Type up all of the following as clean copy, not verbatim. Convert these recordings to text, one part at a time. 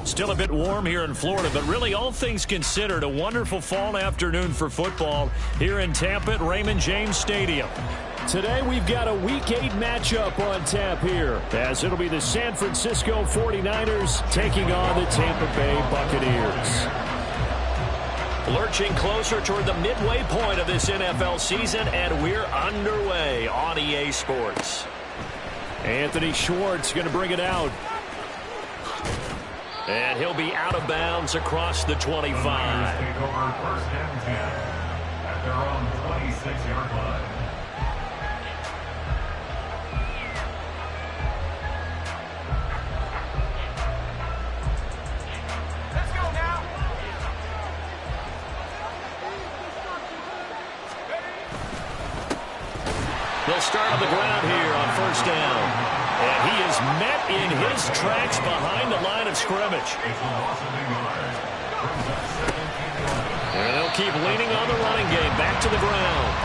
Still a bit warm here in Florida, but really all things considered, a wonderful fall afternoon for football here in Tampa at Raymond James Stadium. Today we've got a Week 8 matchup on tap here, as it'll be the San Francisco 49ers taking on the Tampa Bay Buccaneers. Lurching closer toward the midway point of this NFL season, and we're underway on EA Sports. Anthony Schwartz going to bring it out. And he'll be out of bounds across the 25. Take over 1st and 10 at their own 26-yard line. Let's go now. They'll start on the ground here on 1st down. And he is met in his tracks behind the line of scrimmage. And they'll keep leaning on the running game back to the ground.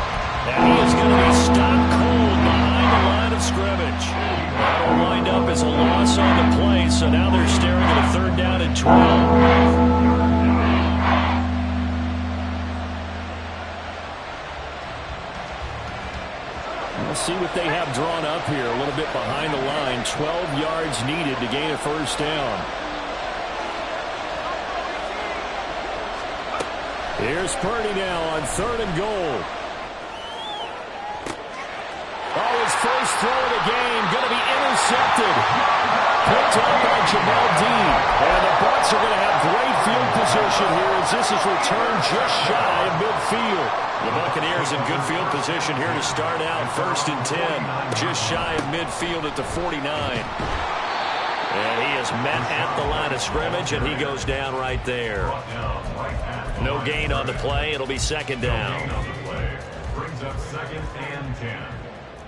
And he is going to be stopped cold behind the line of scrimmage. That'll wind up as a loss on the play, so now they're staring at a 3rd down and 12. See what they have drawn up here. A little bit behind the line. 12 yards needed to gain a 1st down. Here's Purdy now on 3rd and goal. Oh, his first throw of the game going to be intercepted. Picked up by Jamel Dean. And the Bucs are going to have great field position here as this is returned just shy of midfield. The Buccaneers in good field position here to start out 1st and 10. Just shy of midfield at the 49. And he is met at the line of scrimmage, and he goes down right there. No gain on the play. It'll be 2nd down. Brings up 2nd and 10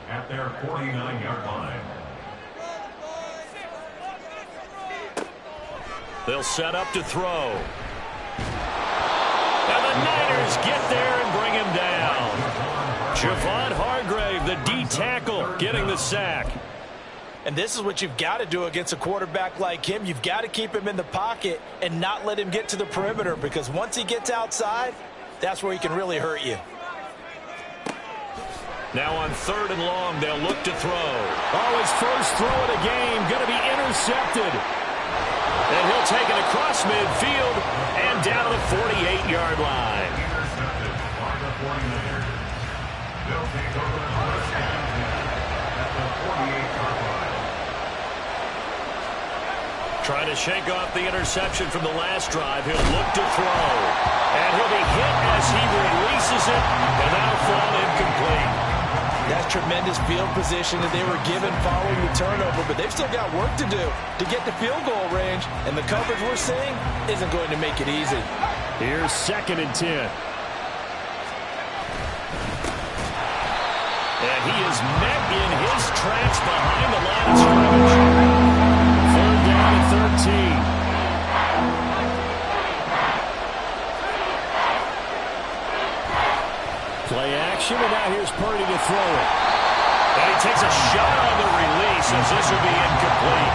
at their 49-yard line. They'll set up to throw. And the Niners get there and bring him down. Javon Hargrave, the D tackle, getting the sack. And this is what you've got to do against a quarterback like him. You've got to keep him in the pocket and not let him get to the perimeter, because once he gets outside, that's where he can really hurt you. Now on 3rd and long, they'll look to throw. Oh, his first throw of the game going to be intercepted. And he'll take it across midfield and down to the 48-yard line. Intercepted by the 49ers. They'll take over 1st and 10 at the 48-yard line. Trying to shake off the interception from the last drive. He'll look to throw. And he'll be hit as he releases it, and that'll fall incomplete. That's tremendous field position that they were given following the turnover, but they've still got work to do to get to field goal range, and the coverage we're seeing isn't going to make it easy. Here's 2nd and 10. And he is met in his tracks behind the line of scrimmage. 3rd down and 13. Play action, and now here's Purdy to throw it. And he takes a shot on the release as this will be incomplete.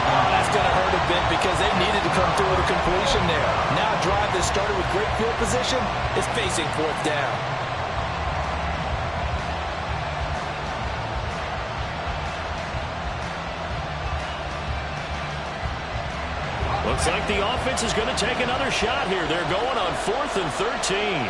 Oh, that's going to hurt a bit because they needed to come through with a completion there. Now a drive that started with great field position is facing 4th down. Looks like the offense is going to take another shot here. They're going on 4th and 13.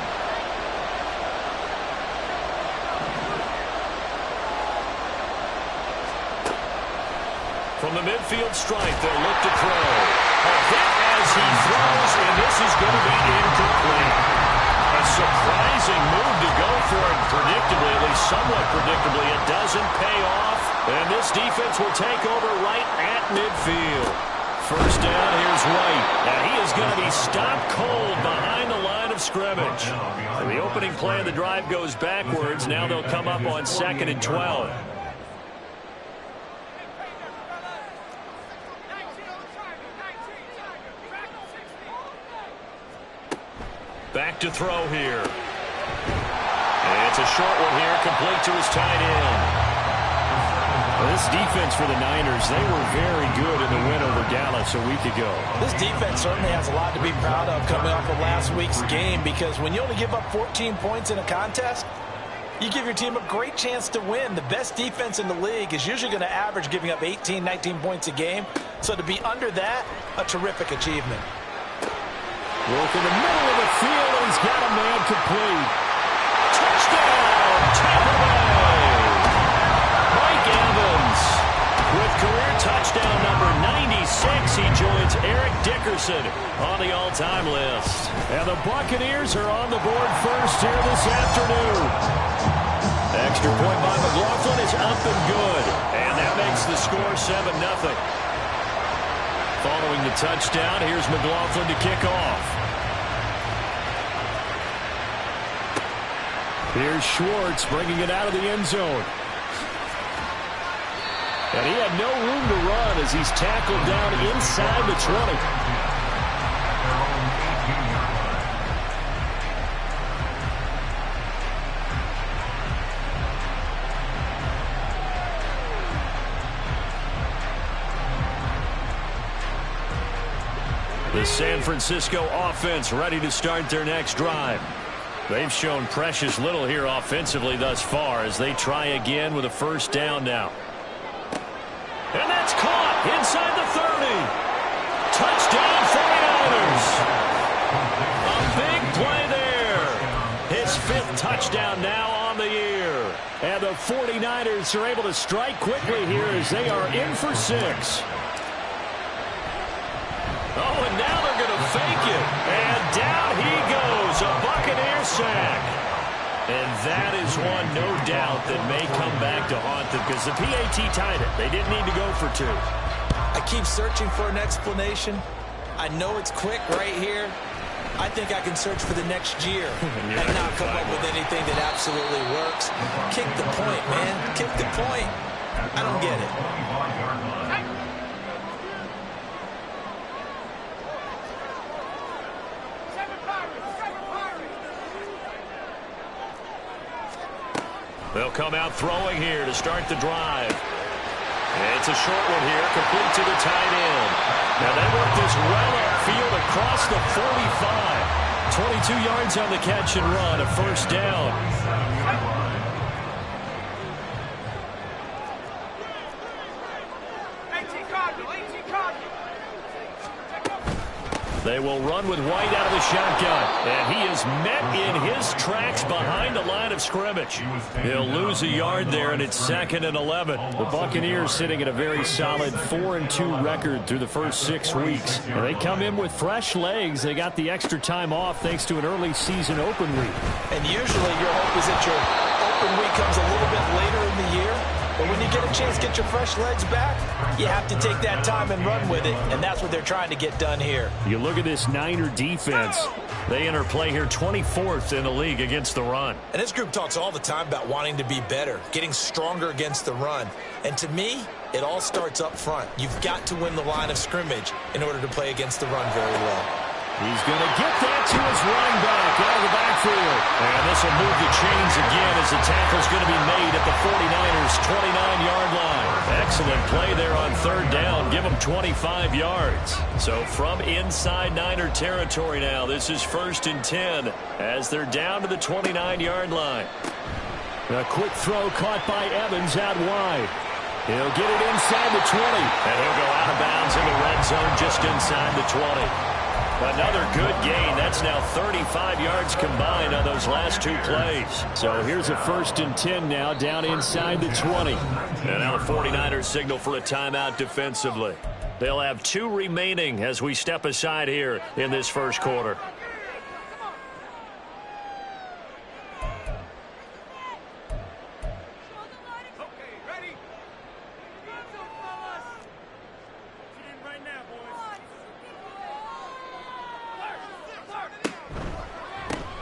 From the midfield stripe. They'll look to throw. A hit as he throws, and this is going to be incomplete. A surprising move to go for it. Predictably, at least somewhat predictably, it doesn't pay off. And this defense will take over right at midfield. First down, here's White. And he is going to be stopped cold behind the line of scrimmage. And the opening play of the drive goes backwards. Now they'll come up on 2nd and 12. Back to throw here. And it's a short one here, complete to his tight end. Well, this defense for the Niners, they were very good in the win over Dallas a week ago. This defense certainly has a lot to be proud of coming off of last week's game, because when you only give up 14 points in a contest, you give your team a great chance to win. The best defense in the league is usually going to average giving up 18, 19 points a game. So to be under that, a terrific achievement. Work in the middle of the field, and he's got a man complete. Touchdown, Tampa Bay. Mike Evans with career touchdown number 96. He joins Eric Dickerson on the all-time list. And the Buccaneers are on the board first here this afternoon. Extra point by McLaughlin is up and good. And that makes the score 7-0. Following the touchdown, here's McLaughlin to kick off. Here's Schwartz bringing it out of the end zone. And he had no room to run as he's tackled down inside the 20. The San Francisco offense ready to start their next drive. They've shown precious little here offensively thus far as they try again with a first down now. And that's caught inside the 30. Touchdown 49ers. A big play there. His 5th touchdown now on the year. And the 49ers are able to strike quickly here as they are in for 6. Oh, and now they're going to fake it. And down he goes. A Buccaneer sack. And that is one, no doubt, that may come back to haunt them because the PAT tied it. They didn't need to go for 2. I keep searching for an explanation. I know it's quick right here. I think I can search for the next year and not come up with anything that absolutely works. Kick the point, man. Kick the point. I don't get it. They'll come out throwing here to start the drive. And it's a short one here, complete to the tight end. Now they work this well upfield across the 45. 22 yards on the catch and run, a first down. They will run with White out of the shotgun. And he is met in his tracks behind the line of scrimmage. He'll lose a yard there, and it's 2nd and 11. The Buccaneers sitting at a very solid 4-2 record through the first 6 weeks. And they come in with fresh legs. They got the extra time off thanks to an early season open week. And usually your hope is that your open week comes a little bit later in the year. But when you get a chance to get your fresh legs back, you have to take that time and run with it, and that's what they're trying to get done here. You look at this Niner defense. They enter play here 24th in the league against the run. And this group talks all the time about wanting to be better, getting stronger against the run. And to me, it all starts up front. You've got to win the line of scrimmage in order to play against the run very well. He's going to get that to his running back out of the backfield. And this will move the chains again as the tackle's going to be made at the 49ers' 29-yard line. Excellent play there on 3rd down. Give them 25 yards. So from inside Niner territory now, this is 1st and 10 as they're down to the 29-yard line. A quick throw caught by Evans out wide. He'll get it inside the 20. And he'll go out of bounds in the red zone just inside the 20. Another good gain. That's now 35 yards combined on those last two plays. So here's a 1st and 10 now, down inside the 20. And now the 49ers signal for a timeout defensively. They'll have 2 remaining as we step aside here in this first quarter.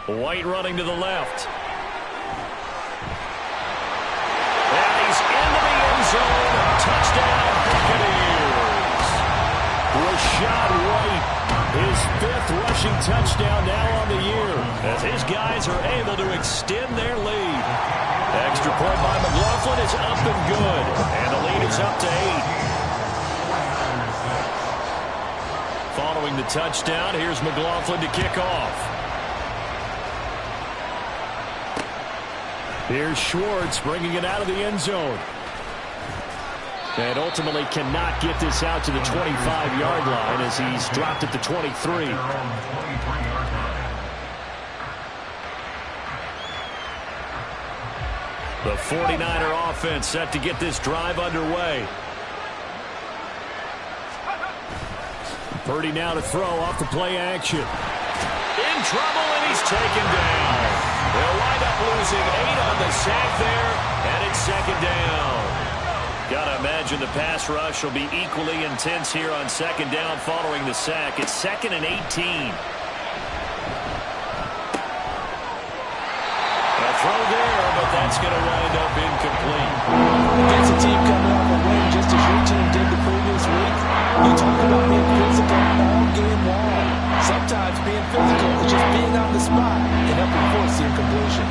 White running to the left. And he's into the end zone. Touchdown, Buccaneers. Rachaad White, his 5th rushing touchdown now on the year, as his guys are able to extend their lead. Extra point by McLaughlin is up and good. And the lead is up to 8. Following the touchdown, here's McLaughlin to kick off. Here's Schwartz bringing it out of the end zone. And ultimately cannot get this out to the 25-yard line as he's dropped at the 23. The 49er offense set to get this drive underway. Purdy now to throw off the play action. In trouble, and he's taken down. They'll wind up losing 8 on the sack there, and it's 2nd down. Gotta imagine the pass rush will be equally intense here on 2nd down following the sack. It's 2nd and 18. A throw there, but that's going to wind up incomplete. Against a team coming off a win just as your team did the previous week, you talk about being physical all game long. Sometimes being physical is just being on the spot and helping force the incompletion.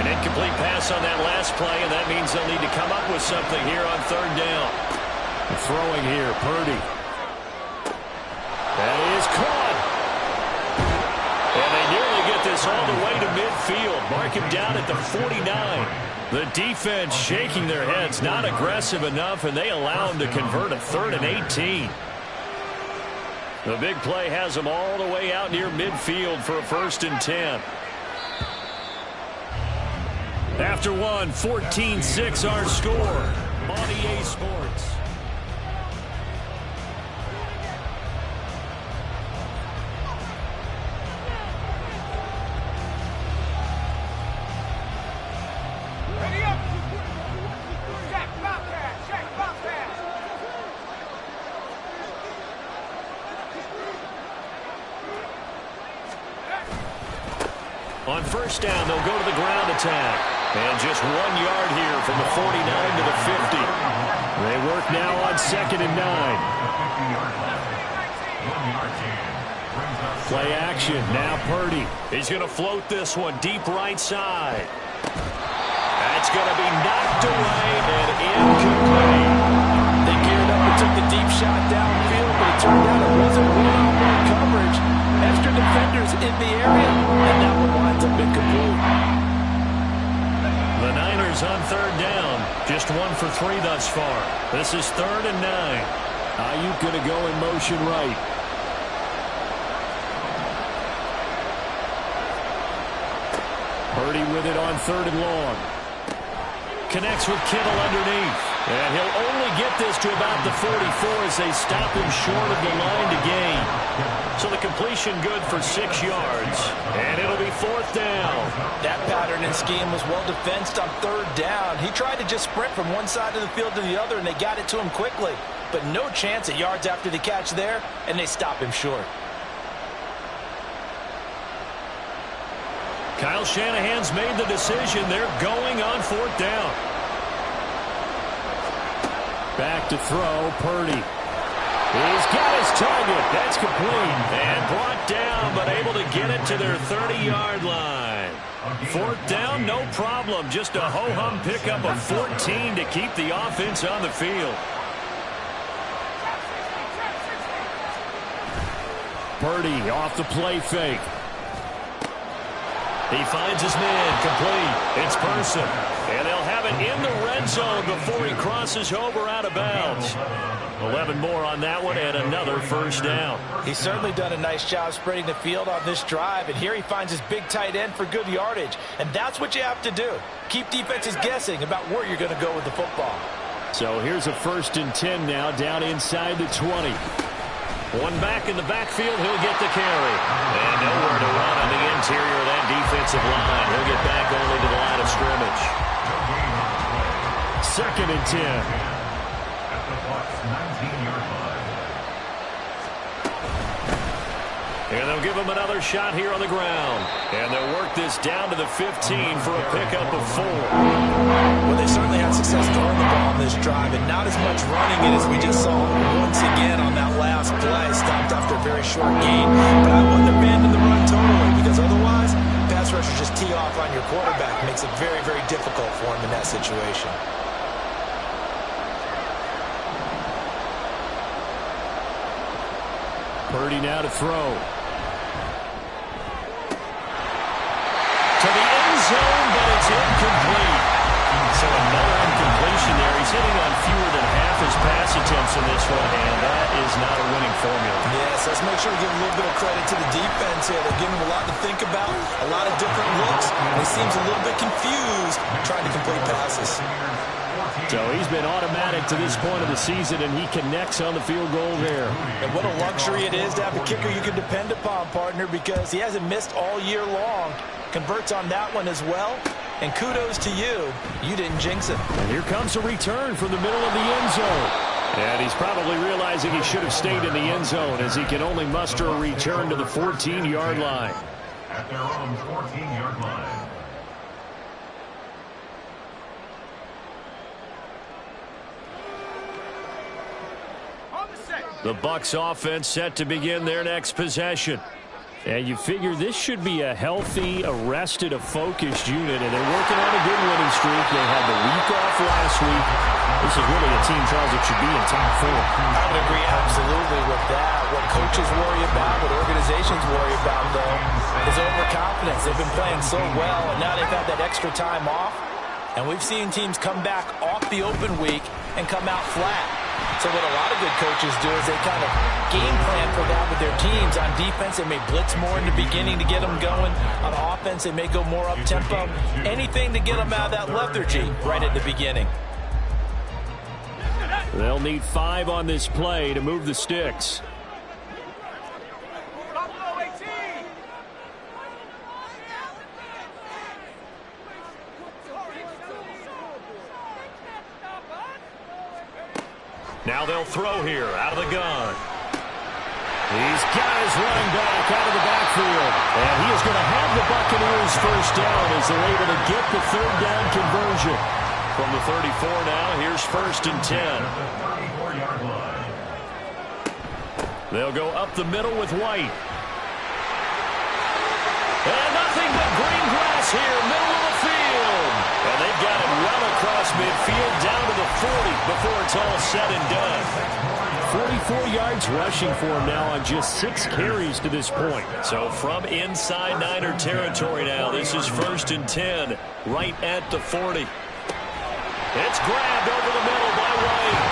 An incomplete pass on that last play, and that means they'll need to come up with something here on 3rd down. Throwing here, Purdy. That is caught. And they nearly get this all the way to midfield. Mark him down at the 49. The defense shaking their heads, not aggressive enough, and they allow him to convert a 3rd and 18. The big play has them all the way out near midfield for a 1st and 10. After one, 14-6 our score on EA Sports. On 1st down, they'll go to the ground attack. And just 1 yard here from the 49 to the 50. They work now on 2nd and 9. Play action. Now Purdy. He's going to float this one deep right side. That's going to be knocked away and incomplete. They geared up and took the deep shot downfield, but it turned out it wasn't one-on-one coverage. Extra defenders in the area, and that one winds up incomplete. The Niners on 3rd down. Just 1 for 3 thus far. This is 3rd and 9. Ayuk going to go in motion right. Purdy with it on 3rd and long. Connects with Kittle underneath. And he'll only get this to about the 44 as they stop him short of the line to gain. So the completion good for 6 yards. And it'll be 4th down. That pattern and scheme was well defensed on 3rd down. He tried to just sprint from one side of the field to the other, and they got it to him quickly. But no chance at yards after the catch there, and they stop him short. Kyle Shanahan's made the decision. They're going on 4th down. Back to throw, Purdy. He's got his target. That's complete. And brought down, but able to get it to their 30-yard line. 4th down, no problem. Just a ho-hum pickup of 14 to keep the offense on the field. Purdy off the play fake. He finds his man, complete. It's Person. And they'll have it in the red zone before he crosses over out of bounds. 11 more on that one and another first down. He's certainly done a nice job spreading the field on this drive, and here he finds his big tight end for good yardage. And that's what you have to do. Keep defenses guessing about where you're going to go with the football. So here's a 1st and 10 now, down inside the 20. One back in the backfield, he'll get the carry. And nowhere to run on the interior of that defensive line. He'll get back only to the line of scrimmage. 2nd and 10. At the Bucs' 19-yard line. And they'll give him another shot here on the ground. And they'll work this down to the 15 for a pickup of 4. Well, they certainly had success throwing the ball on this drive, and not as much running it as we just saw once again on that last play. Stopped after a very short gain. But I wouldn't abandon the run totally, because otherwise, pass rushers just tee off on your quarterback. Makes it very, very difficult for him in that situation. Purdy now to throw. To the end zone, but it's incomplete. So another incompletion there. He's hitting on fewer than half his pass attempts in this one, and that is not a winning formula. Yes, let's make sure we give a little bit of credit to the defense here. They're giving him a lot to think about, a lot of different looks, and he seems a little bit confused trying to complete passes. So he's been automatic to this point of the season, and he connects on the field goal there. And what a luxury it is to have a kicker you can depend upon, partner, because he hasn't missed all year long. Converts on that one as well. And kudos to you. You didn't jinx it. And here comes a return from the middle of the end zone. And he's probably realizing he should have stayed in the end zone, as he can only muster a return to the 14-yard line. At their own 14-yard line. The Bucs offense set to begin their next possession. And you figure this should be a healthy, arrested, a focused unit, and they're working on a good winning streak. They had the week off last week. This is really a team, Charles, that should be in top 4. I would agree absolutely with that. What coaches worry about, what organizations worry about, though, is overconfidence. They've been playing so well, and now they've had that extra time off. And we've seen teams come back off the open week and come out flat. So what a lot of good coaches do is they kind of game plan for that with their teams. On defense, they may blitz more in the beginning to get them going. On offense, they may go more up-tempo. Anything to get them out of that lethargy right at the beginning. They'll need 5 on this play to move the sticks. Now they'll throw here out of the gun. He's got his running back out of the backfield. And he is going to have the Buccaneers first down as they're able to get the 3rd down conversion. From the 34 now, here's 1st and 10. They'll go up the middle with White. And nothing but green grass here, middle of the field. And they've got it well across midfield down to the 40 before it's all said and done. 44 yards rushing for him now on just 6 carries to this point. So from inside Niner territory now, this is 1st and 10, right at the 40. It's grabbed over the middle by White.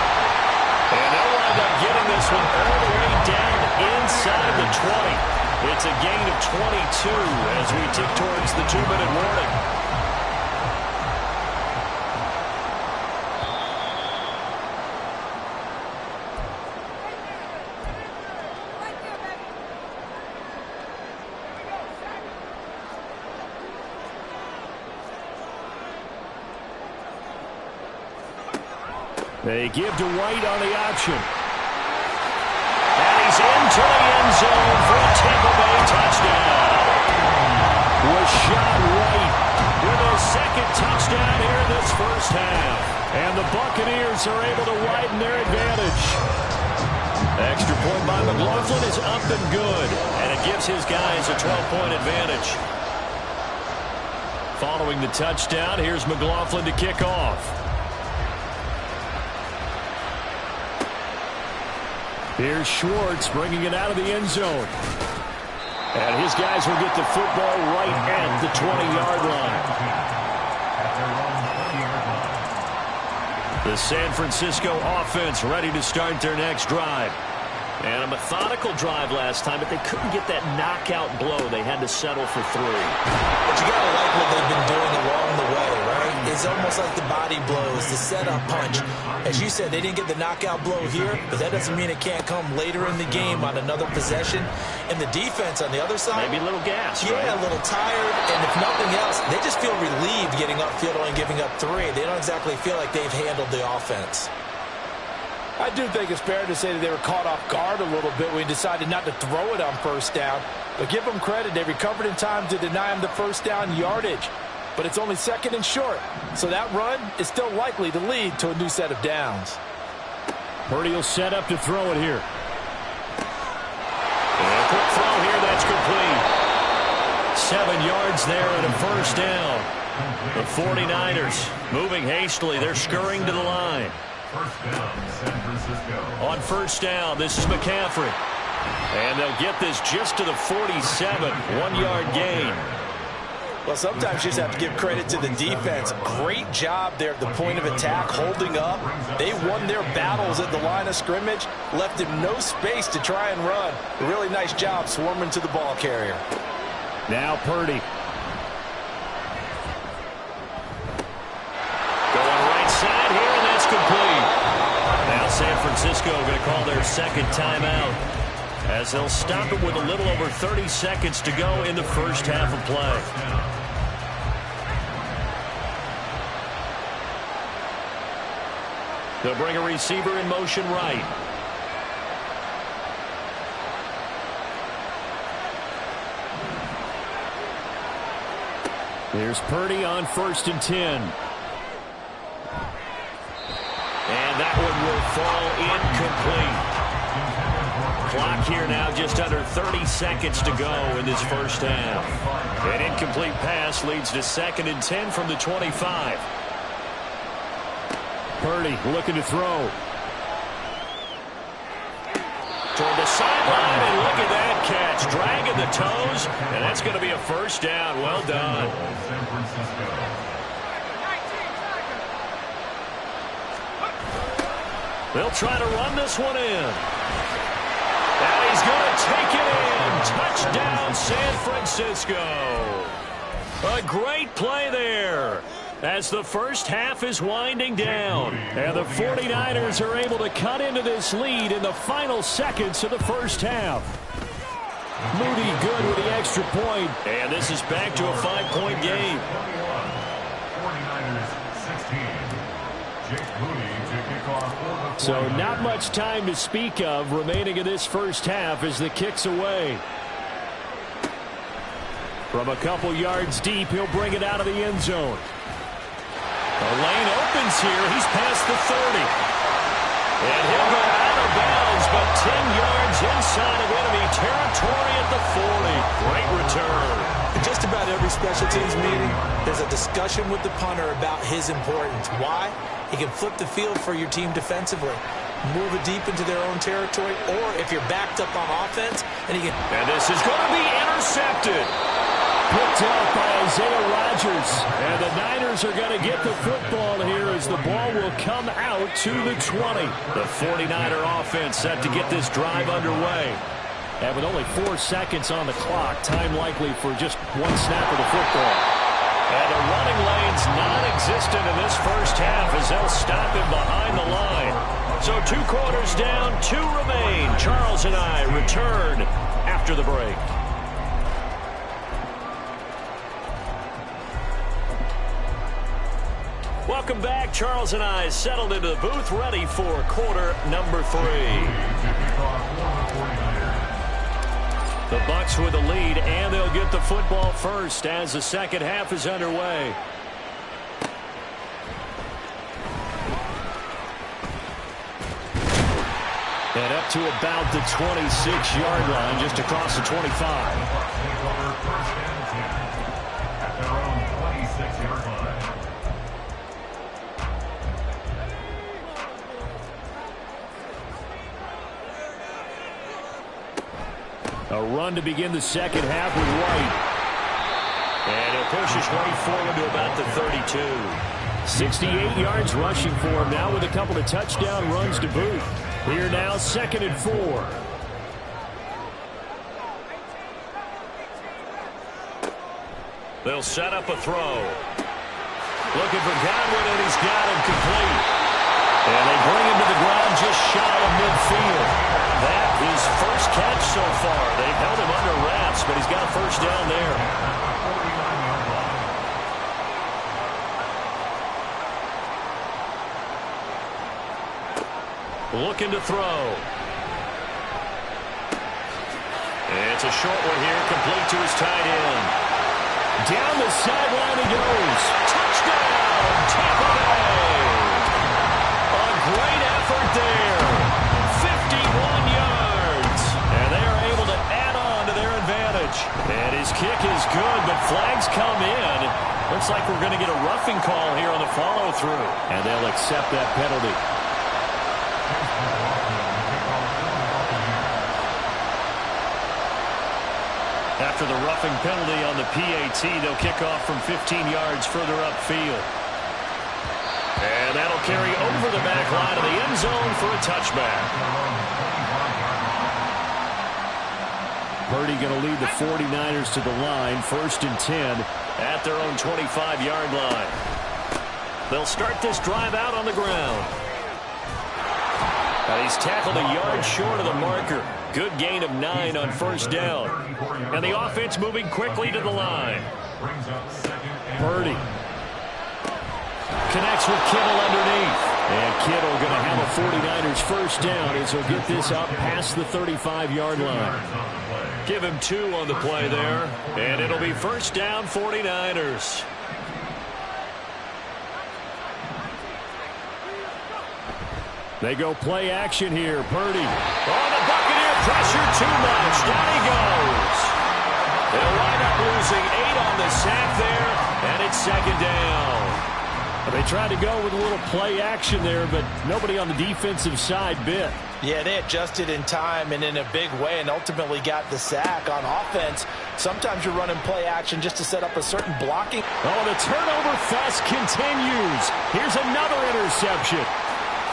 And they'll wind up getting this one all the way down inside the 20. It's a gain of 22 as we tick towards the 2-minute warning. They give to White on the option. And he's into the end zone for a Tampa Bay touchdown. Rashad White with a 2nd touchdown here in this first half. And the Buccaneers are able to widen their advantage. Extra point by McLaughlin is up and good. And it gives his guys a 12-point advantage. Following the touchdown, here's McLaughlin to kick off. Here's Schwartz bringing it out of the end zone. And his guys will get the football right at the 20-yard line. The San Francisco offense ready to start their next drive. And a methodical drive last time, but they couldn't get that knockout blow. They had to settle for 3. But you got to like what they've been doing along the way, right? It's almost like the body blows, the setup punch. As you said, they didn't get the knockout blow here, but that doesn't mean it can't come later in the game on another possession. And the defense on the other side, maybe a little gas, yeah, right? A little tired. And if nothing else, they just feel relieved getting upfield and giving up 3. They don't exactly feel like they've handled the offense. I do think it's fair to say that they were caught off guard a little bit when he decided not to throw it on first down. But give them credit. They recovered in time to deny him the first down yardage. But it's only 2nd and short. So that run is still likely to lead to a new set of downs. Purdy will set up to throw it here. And a quick throw here. That's complete. 7 yards there and a first down. The 49ers moving hastily. They're scurrying to the line. First down, San Francisco. On first down, this is McCaffrey. And they'll get this just to the 47. 1-yard gain. Well, sometimes you just have to give credit to the defense. Great job there at the point of attack, holding up. They won their battles at the line of scrimmage, left him no space to try and run. A really nice job swarming to the ball carrier. Now Purdy. Going right side here, and that's complete. Now San Francisco going to call their second timeout, as they'll stop it with a little over 30 seconds to go in the first half of play. They'll bring a receiver in motion right. Here's Purdy on 1st and 10. And that one will fall incomplete. Clock here now just under 30 seconds to go in this first half. An incomplete pass leads to 2nd and 10 from the 25. Purdy looking to throw. Toward the sideline, and look at that catch. Dragging the toes, and that's going to be a first down. Well done. San Francisco. They'll try to run this one in. And he's going to take it in. Touchdown, San Francisco. A great play there, as the first half is winding down. And the 49ers are able to cut into this lead in the final seconds of the first half. Moody good with the extra point. And this is back to a 5-point game. 49ers 16. Jake Moody to kick off for the 49ers. So not much time to speak of remaining in this first half as the kick's away. From a couple yards deep, he'll bring it out of the end zone. The lane opens here. He's past the 30. And he'll go out of bounds, but 10 yards inside of enemy territory at the 40. Great return. Just about every special teams meeting, there's a discussion with the punter about his importance. Why? He can flip the field for your team defensively, move it deep into their own territory, or if you're backed up on offense, and he can... And this is going to be intercepted. Picked up by Isaiah Rodgers. And the Niners are going to get the football here as the ball will come out to the 20. The 49er offense set to get this drive underway. And with only 4 seconds on the clock, time likely for just one snap of the football. And the running lane's non-existent in this first half as they'll stop him behind the line. So 2 quarters down, 2 remain. Charles and I return after the break. Welcome back. Charles and I settled into the booth, ready for quarter number 3. The Bucs with the lead, and they'll get the football first as the second half is underway. And up to about the 26-yard line, just across the 25. At their own 26-yard line. A run to begin the second half with White. And he'll push his way forward to about the 32. 68 yards rushing for him now with a couple of touchdown runs to boot. Here now, 2nd and 4. They'll set up a throw. Looking for Godwin, and he's got him complete. And they bring him to the ground just shy of midfield. That is first catch so far. They've held him under wraps, but he's got a first down there. Looking to throw. It's a short one here, complete to his tight end. Down the sideline he goes. Touchdown, Tampa Bay. A great effort there. 51 yards. And they are able to add on to their advantage. And his kick is good, but flags come in. Looks like we're going to get a roughing call here on the follow-through. And they'll accept that penalty. After the roughing penalty on the PAT, they'll kick off from 15 yards further upfield. And that'll carry over the back line of the end zone for a touchback. Purdy going to lead the 49ers to the line, 1st and 10. At their own 25-yard line. They'll start this drive out on the ground. And he's tackled a yard short of the marker. Good gain of 9 on first down. And the offense moving quickly to the line. Purdy connects with Kittle underneath. And Kittle going to have a 49ers first down as he'll get this up past the 35-yard line. Give him 2 on the play there. And it'll be first down 49ers. They go play action here. Purdy. On the Buccaneer pressure too much. Down he goes. They'll wind up losing 8 on the sack there. And it's 2nd down. They tried to go with a little play action there, but nobody on the defensive side bit. Yeah, they adjusted in time and in a big way and ultimately got the sack. On offense, sometimes you're running play action just to set up a certain blocking. Oh, the turnover fest continues. Here's another interception.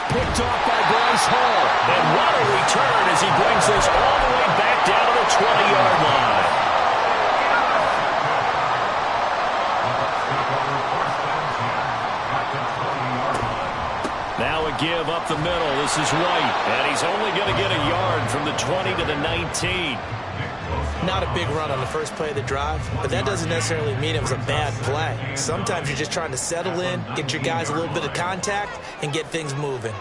Picked off by Bryce Hall. And what a return as he brings this all the way back down to the 20-yard line. Now a give up the middle. This is White. And he's only going to get a yard from the 20 to the 19. Not a big run on the first play of the drive, but that doesn't necessarily mean it was a bad play. Sometimes you're just trying to settle in, get your guys a little bit of contact, and get things moving.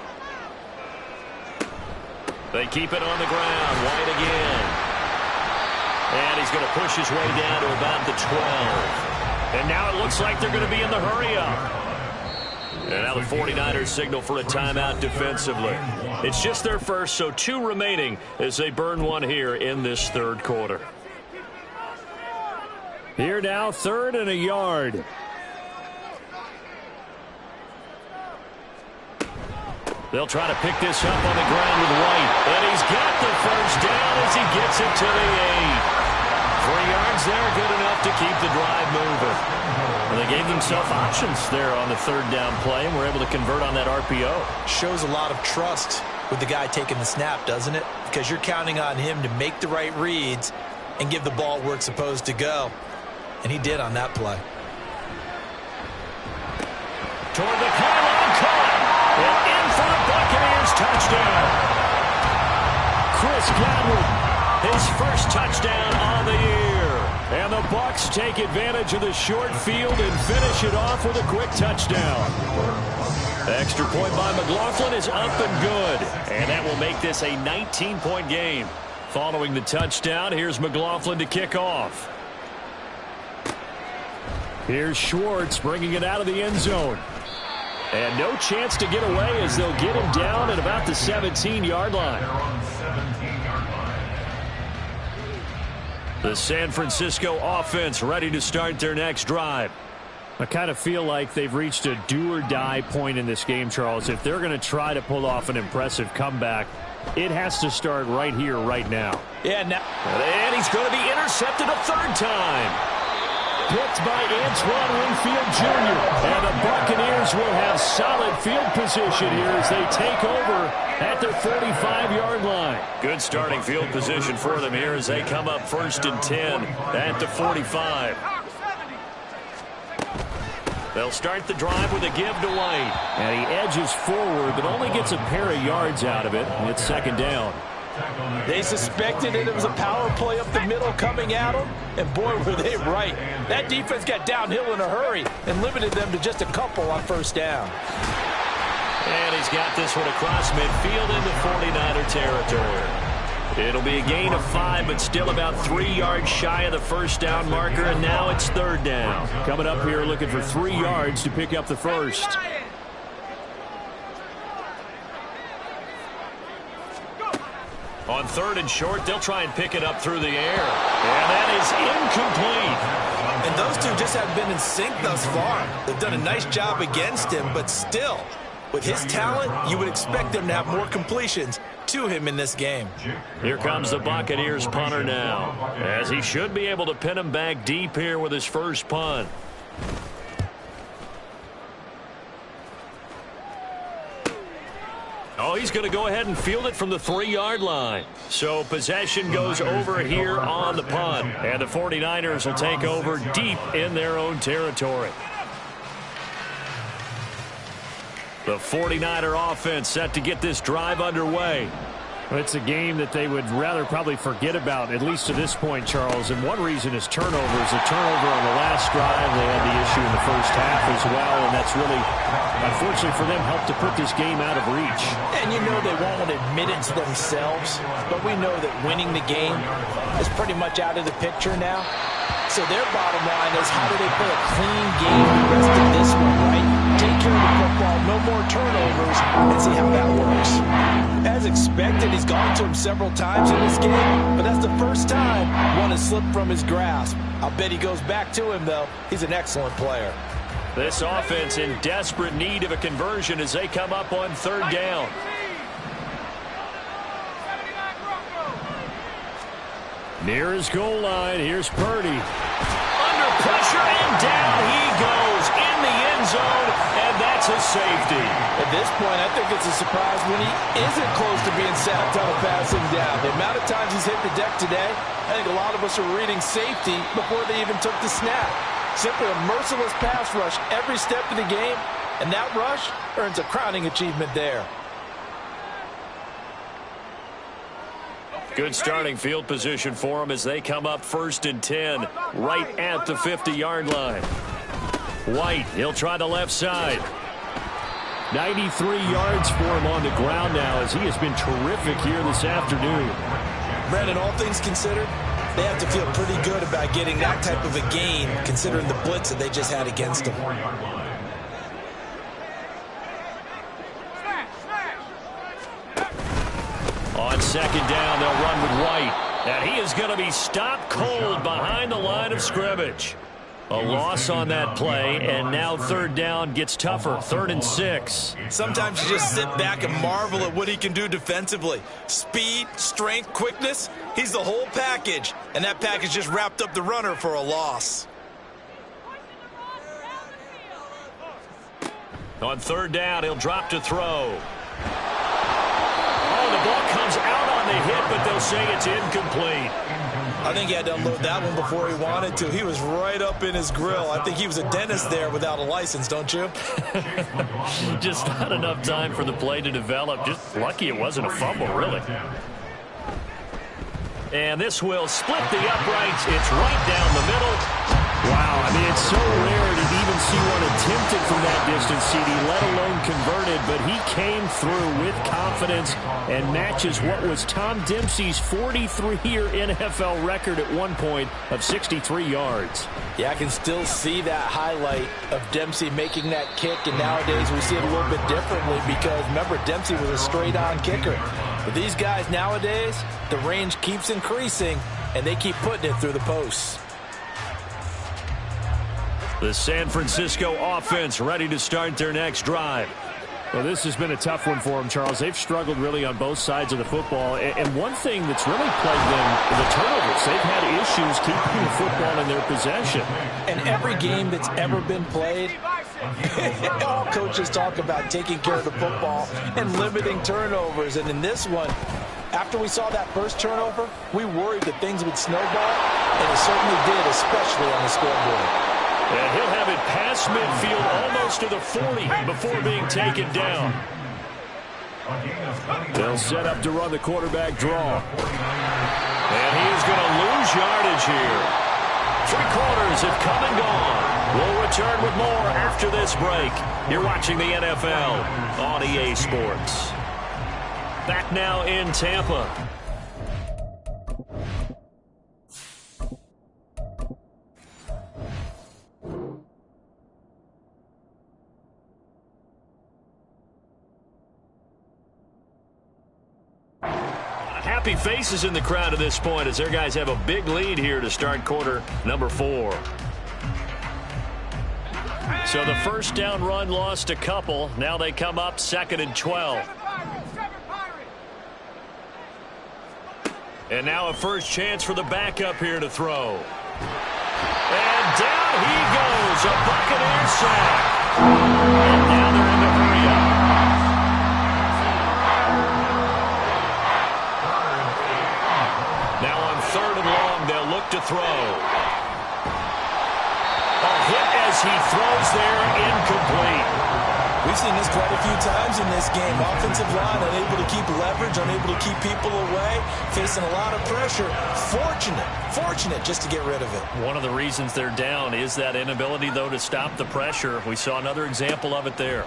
They keep it on the ground. White again. And he's going to push his way down to about the 12. And now it looks like they're going to be in the hurry-up. And now the 49ers signal for a timeout defensively. It's just their first, so 2 remaining as they burn one here in this third quarter. Here now, 3rd and a yard. They'll try to pick this up on the ground with White. And he's got the first down as he gets it to the 8. 3 yards there, good enough to keep the drive moving. And they gave themselves options there on the 3rd down play and were able to convert on that RPO. Shows a lot of trust with the guy taking the snap, doesn't it? Because you're counting on him to make the right reads and give the ball where it's supposed to go. And he did on that play. Toward the pylon, caught. And in for the Buccaneers touchdown. Chris Godwin. His first touchdown on the year. And the Bucs take advantage of the short field and finish it off with a quick touchdown. Extra point by McLaughlin is up and good. And that will make this a 19-point game. Following the touchdown, here's McLaughlin to kick off. Here's Schwartz bringing it out of the end zone. And no chance to get away as they'll get him down at about the 17-yard line. The San Francisco offense ready to start their next drive. I kind of feel like they've reached a do-or-die point in this game, Charles. If they're going to try to pull off an impressive comeback, it has to start right here, right now. Yeah, now, and he's going to be intercepted a 3rd time. picked by Antoine Winfield Jr. And the Buccaneers will have solid field position here as they take over at their 45-yard line. Good starting field position for them here as they come up 1st and 10 at the 45. They'll start the drive with a give to White. And he edges forward, but only gets a pair of yards out of it. It's 2nd down. They suspected it was a power play up the middle coming at them, and boy, were they right. That defense got downhill in a hurry and limited them to just a couple on 1st down. And he's got this one across midfield into 49er territory. It'll be a gain of 5, but still about 3 yards shy of the 1st down marker, and now it's 3rd down. Coming up here looking for 3 yards to pick up the first. On 3rd and short, they'll try and pick it up through the air. And that is incomplete. And those two just haven't been in sync thus far. They've done a nice job against him, but still, with his talent, you would expect them to have more completions to him in this game. Here comes the Buccaneers punter now, as he should be able to pin him back deep here with his first punt. Oh, he's going to go ahead and field it from the 3-yard line. So possession goes over here on the punt, and the 49ers will take over deep in their own territory. The 49er offense set to get this drive underway. It's a game that they would rather probably forget about, at least to this point, Charles. And one reason is turnovers. A turnover on the last drive. They had the issue in the first half as well, and that's really, unfortunately for them, helped to put this game out of reach. And you know they won't admit it to themselves, but we know that winning the game is pretty much out of the picture now. So their bottom line is, how do they play a clean game the rest of this one, right? Take care of the football, no more turnovers, and see how that works. As expected, he's gone to him several times in this game, but that's the first time one has slipped from his grasp. I'll bet he goes back to him, though. He's an excellent player. This offense in desperate need of a conversion as they come up on 3rd down. Near his goal line, here's Purdy. Under pressure, and down he goes in the end zone, and that's a safety. At this point, I think it's a surprise when he isn't close to being sacked on a passing down. The amount of times he's hit the deck today, I think a lot of us are reading safety before they even took the snap. Simply a merciless pass rush every step of the game, and that rush earns a crowning achievement there. Good starting field position for them as they come up 1st and 10, right at the 50-yard line. White, he'll try the left side. 93 yards for him on the ground now as he has been terrific here this afternoon. Brandon, all things considered, they have to feel pretty good about getting that type of a gain considering the blitz that they just had against them. On 2nd down, they'll run with White. And he is going to be stopped cold behind the line of scrimmage. A loss on that play, and now 3rd down gets tougher. 3rd and 6. Sometimes you just sit back and marvel at what he can do defensively. Speed, strength, quickness, he's the whole package. And that package just wrapped up the runner for a loss. On 3rd down, he'll drop to throw. The ball comes out on the hit, but they'll say it's incomplete. I think he had to unload that one before he wanted to. He was right up in his grill. I think he was a dentist there without a license, don't you? Just not enough time for the play to develop. Just lucky it wasn't a fumble, really. And this will split the uprights. It's right down the middle. Wow, I mean, it's so rare to even see one attempted from that distance, CD, let alone converted, but he came through with confidence and matches what was Tom Dempsey's 43-year NFL record at one point of 63 yards. Yeah, I can still see that highlight of Dempsey making that kick, and nowadays we see it a little bit differently because, remember, Dempsey was a straight-on kicker. But these guys nowadays, the range keeps increasing, and they keep putting it through the posts. The San Francisco offense ready to start their next drive. Well, this has been a tough one for them, Charles. They've struggled really on both sides of the football. And one thing that's really plagued them, the turnovers. They've had issues keeping the football in their possession. And every game that's ever been played, all coaches talk about taking care of the football and limiting turnovers. And in this one, after we saw that first turnover, we worried that things would snowball, and it certainly did, especially on the scoreboard. And he'll have it past midfield almost to the 40 before being taken down. They'll set up to run the quarterback draw. And he's going to lose yardage here. 3 quarters have come and gone. We'll return with more after this break. You're watching the NFL on EA Sports. Back now in Tampa. Happy faces in the crowd at this point as their guys have a big lead here to start quarter number 4. So the first down run lost a couple. Now they come up 2nd and 12. And now a first chance for the backup here to throw. And down he goes. A Buccaneer sack. And now they're in the hurry-up. Now on 3rd and long, they'll look to throw. A hit as he throws there, incomplete. We've seen this quite a few times in this game. Offensive line unable to keep leverage, unable to keep people away, facing a lot of pressure. Fortunate just to get rid of it. One of the reasons they're down is that inability, though, to stop the pressure. We saw another example of it there.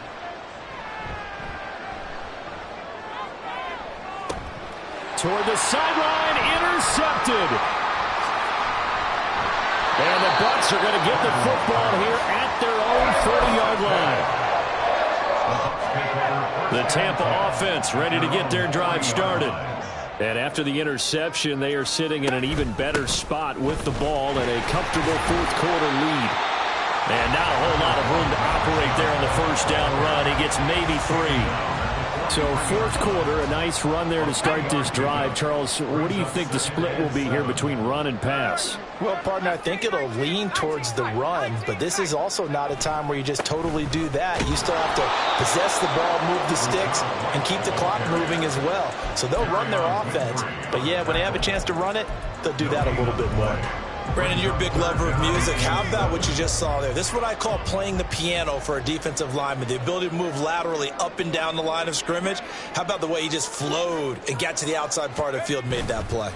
Toward the sideline, intercepted. And the Bucs are going to get the football here at their own 40-yard line. The Tampa offense ready to get their drive started. And after the interception, they are sitting in an even better spot with the ball and a comfortable 4th quarter lead. And not a whole lot of room to operate there on the first down run. He gets maybe 3. So 4th quarter, a nice run there to start this drive. Charles, what do you think the split will be here between run and pass? Well, partner, I think it'll lean towards the run, but this is also not a time where you just totally do that. You still have to possess the ball, move the sticks, and keep the clock moving as well. So they'll run their offense, but yeah, when they have a chance to run it, they'll do that a little bit more. Brandon, you're a big lover of music. How about what you just saw there? This is what I call playing the piano for a defensive lineman, the ability to move laterally up and down the line of scrimmage. How about the way he just flowed and got to the outside part of the field and made that play?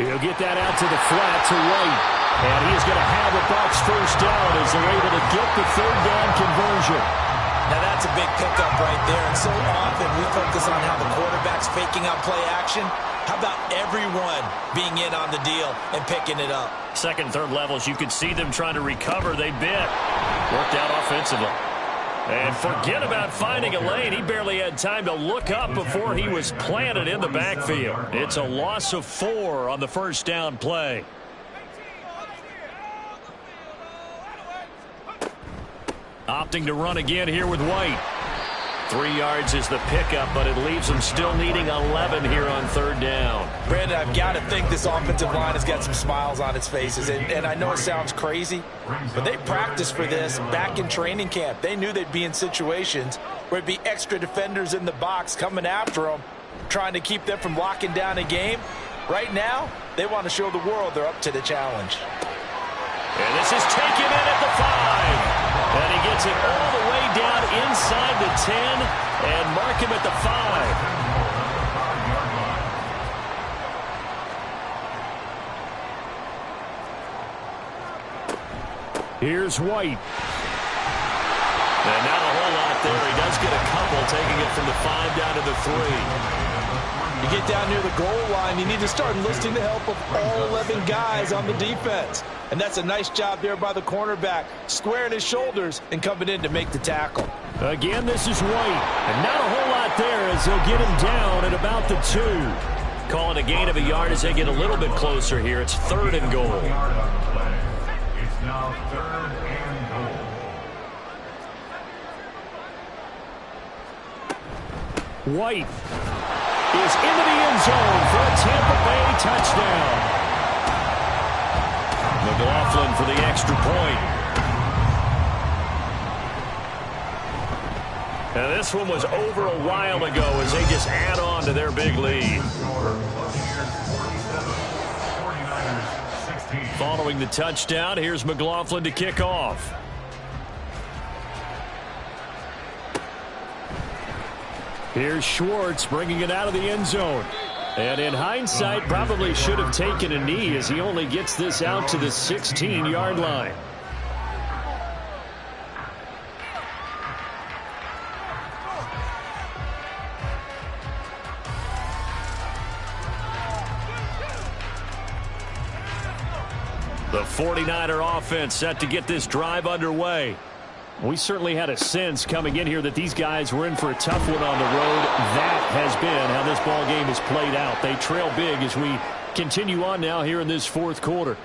He'll get that out to the flat to White. And he's going to have a Bucs first down as they're able to get the 3rd down conversion. Now that's a big pickup right there. And so often we focus on how the quarterback's faking out play action. How about everyone being in on the deal and picking it up? 2nd, 3rd levels, you could see them trying to recover. They bit. Worked out offensively. And forget about finding a lane. He barely had time to look up before he was planted in the backfield. It's a loss of 4 on the first down play. Opting to run again here with White. 3 yards is the pickup, but it leaves them still needing 11 here on 3rd down. Brandon, I've got to think this offensive line has got some smiles on its faces. And I know it sounds crazy, but they practiced for this back in training camp. They knew they'd be in situations where it'd be extra defenders in the box coming after them, trying to keep them from locking down a game. Right now, they want to show the world they're up to the challenge. And this is taken in at the 5. And he gets it all the way down inside the 10 and mark him at the 5. Here's White. And not a whole lot there. He does get a couple, taking it from the 5 down to the 3. You get down near the goal line, you need to start enlisting the help of all 11 guys on the defense. And that's a nice job there by the cornerback, squaring his shoulders and coming in to make the tackle. Again, this is White. And not a whole lot there as they'll get him down at about the 2. Call it a gain of a yard as they get a little bit closer here. It's 3rd and goal. It's now 3rd and goal. White is into the end zone for a Tampa Bay touchdown. McLaughlin for the extra point. Now this one was over a while ago as they just add on to their big lead. Following the touchdown, here's McLaughlin to kick off. Here's Schwartz bringing it out of the end zone. And in hindsight, probably should have taken a knee as he only gets this out to the 16-yard line. The 49er offense set to get this drive underway. We certainly had a sense coming in here that these guys were in for a tough one on the road. That has been how this ball game has played out. They trail big as we continue on now here in this fourth quarter.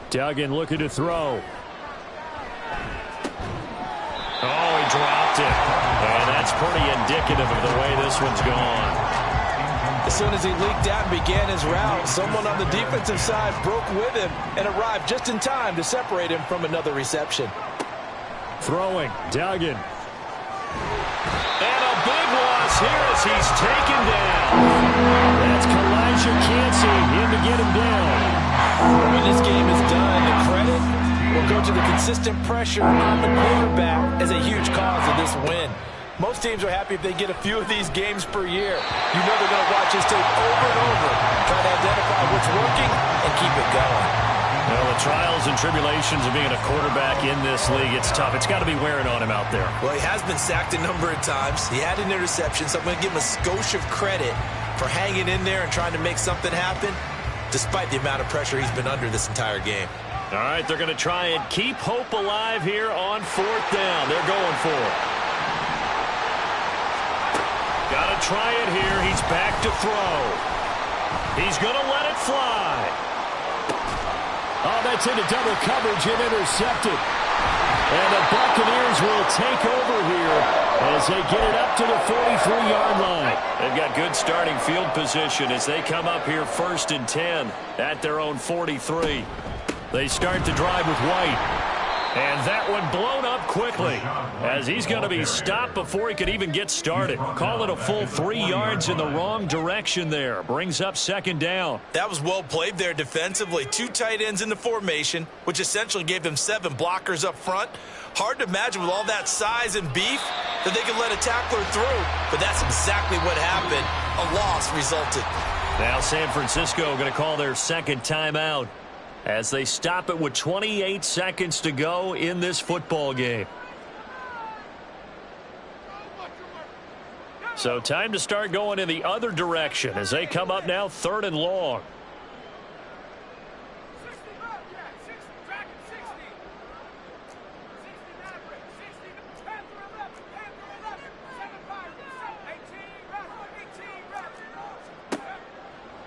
Duggan looking to throw. Oh, he dropped it. And that's pretty indicative of the way this one's gone. As soon as he leaked out and began his route, someone on the defensive side broke with him and arrived just in time to separate him from another reception. Throwing, Duggan. And a big loss here as he's taken down. That's Kalijah Kancey in to get him down. When this game is done, the credit will go to the consistent pressure on the quarterback as a huge cause of this win. Most teams are happy if they get a few of these games per year. You know they're going to watch this tape over and over, try to identify what's working and keep it going. Well, the trials and tribulations of being a quarterback in this league, it's tough. It's got to be wearing on him out there. Well, he has been sacked a number of times. He had an interception, so I'm going to give him a skosh of credit for hanging in there and trying to make something happen, despite the amount of pressure he's been under this entire game. All right, they're going to try and keep hope alive here on fourth down. They're going for it. Got to try it here. He's back to throw. He's going to let it fly. Oh, that's into double coverage and intercepted. And the Buccaneers will take over here as they get it up to the 43-yard line. They've got good starting field position as they come up here 1st and 10 at their own 43. They start the drive with White. And that one blown up quickly as he's going to be stopped before he could even get started. Call it a full 3 yards in the wrong direction there. Brings up 2nd down. That was well played there defensively. 2 tight ends in the formation, which essentially gave them 7 blockers up front. Hard to imagine with all that size and beef that they could let a tackler through. But that's exactly what happened. A loss resulted. Now San Francisco going to call their 2nd timeout as they stop it with 28 seconds to go in this football game. So time to start going in the other direction as they come up now 3rd and long.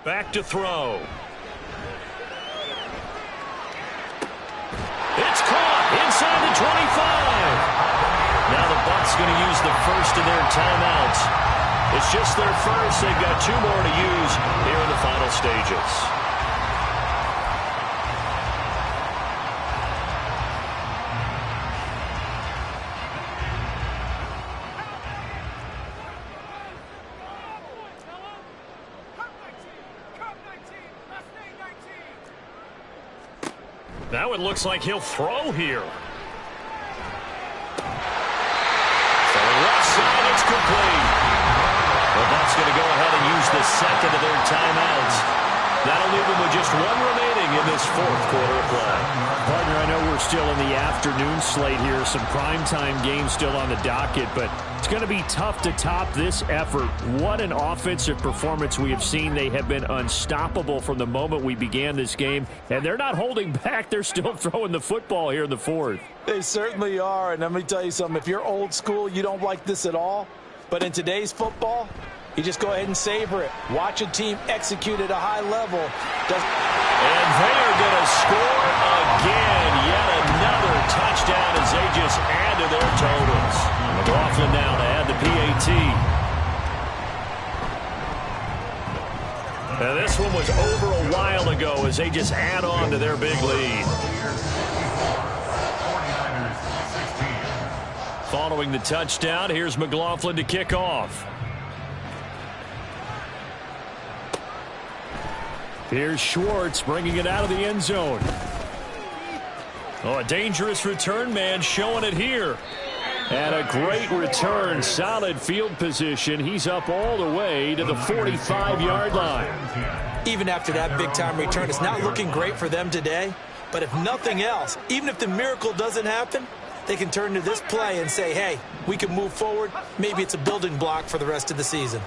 Back to throw. It's caught inside the 25. Now the Bucs going to use the first of their timeouts. It's just their first. They've got 2 more to use here in the final stages. Now it looks like he'll throw here. So left side, it's complete. The Bucs going to go ahead and use the 2nd of their timeouts. That'll leave them with just 1 remaining in this 4th quarter of play. Partner, I know we're still in the afternoon slate here. Some primetime games still on the docket, but it's going to be tough to top this effort. What an offensive performance we have seen. They have been unstoppable from the moment we began this game, and they're not holding back. They're still throwing the football here in the 4th. They certainly are, and let me tell you something. If you're old school, you don't like this at all. But in today's football, You just go ahead and savor it. Watch a team execute at a high level. And they are going to score again. Yet another touchdown as they just add to their totals. McLaughlin now to add the PAT. Now this one was over a while ago as they just add on to their big lead. Following the touchdown, here's McLaughlin to kick off. Here's Schwartz bringing it out of the end zone. Oh, a dangerous return man showing it here. And a great return, solid field position. He's up all the way to the 45-yard line. Even after that big-time return, it's not looking great for them today. But if nothing else, even if the miracle doesn't happen, they can turn to this play and say, hey, we can move forward. Maybe it's a building block for the rest of the season.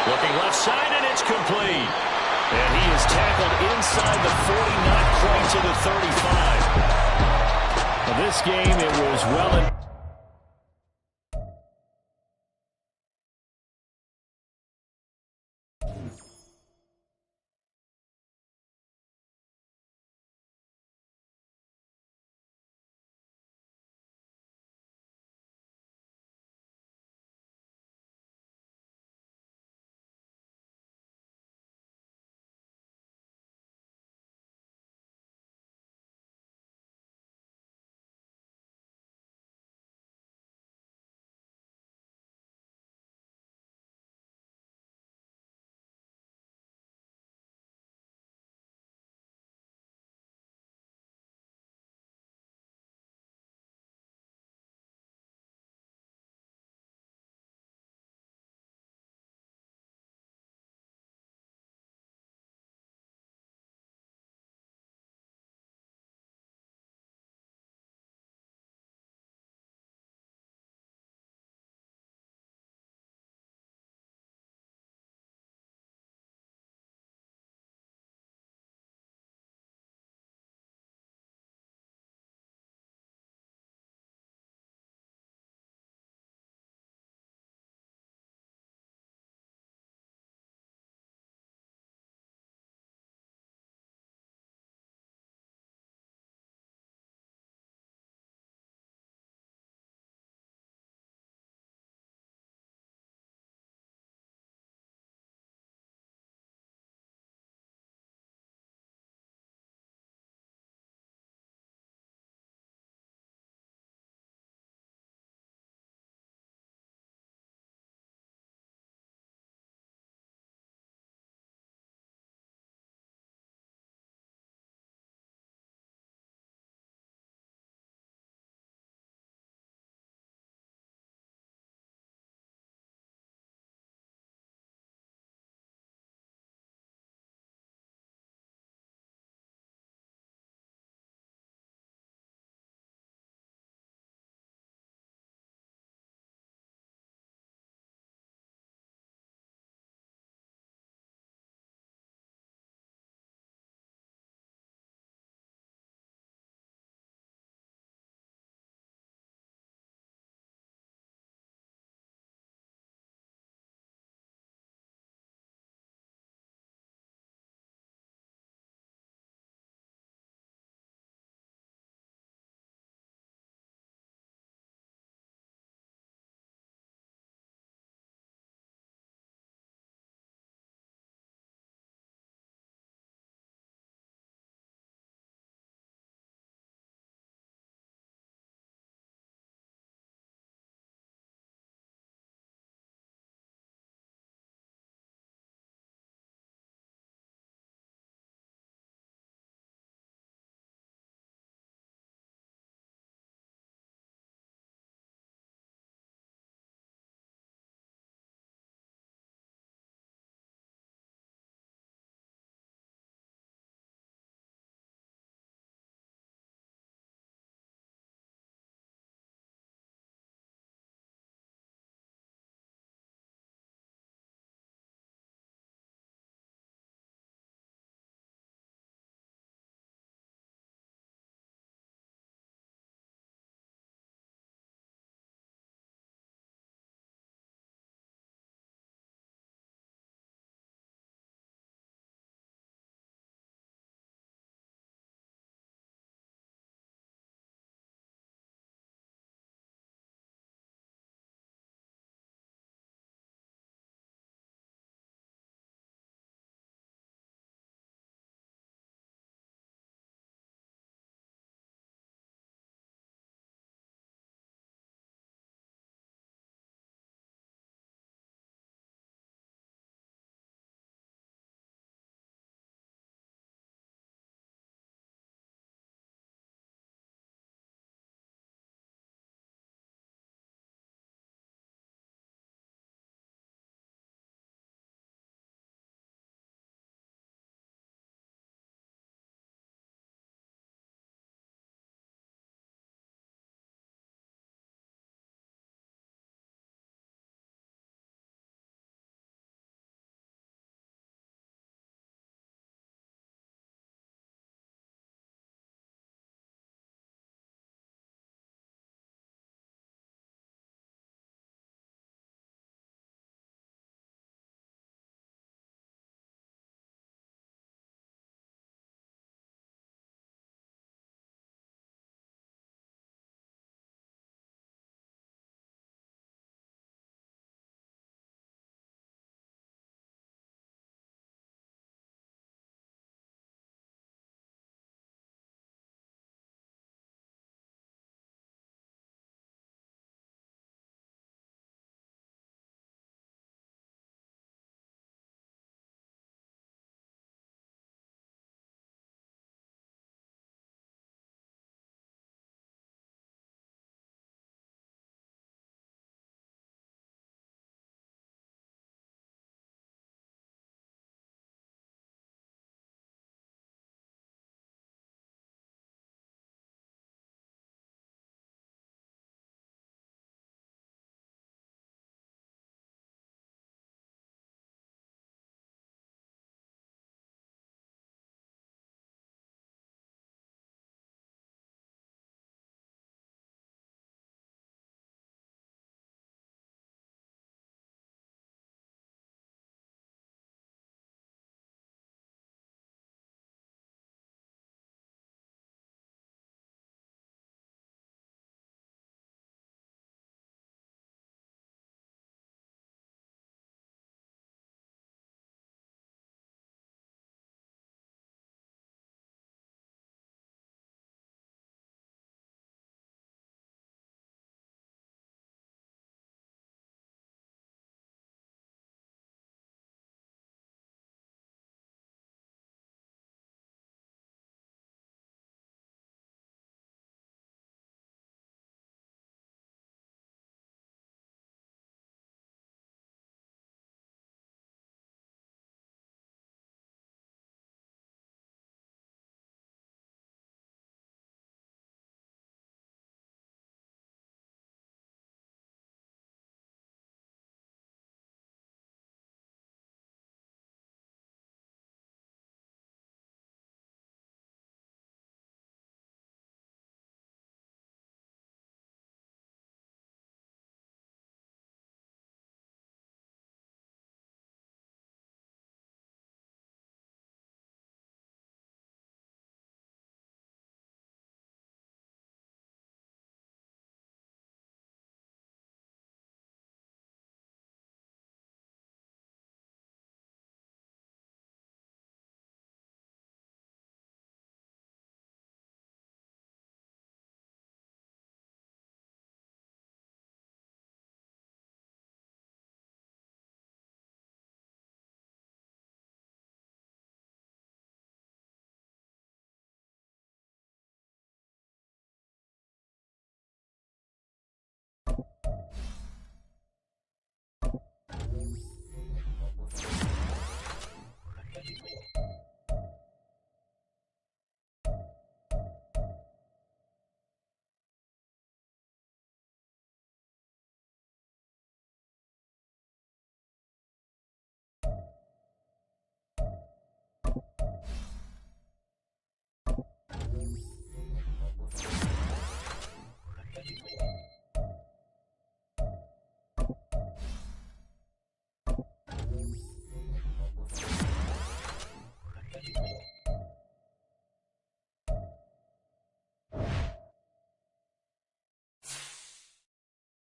Looking left side, and it's complete. And he is tackled inside the 40, not quite to the 35. This game, it was well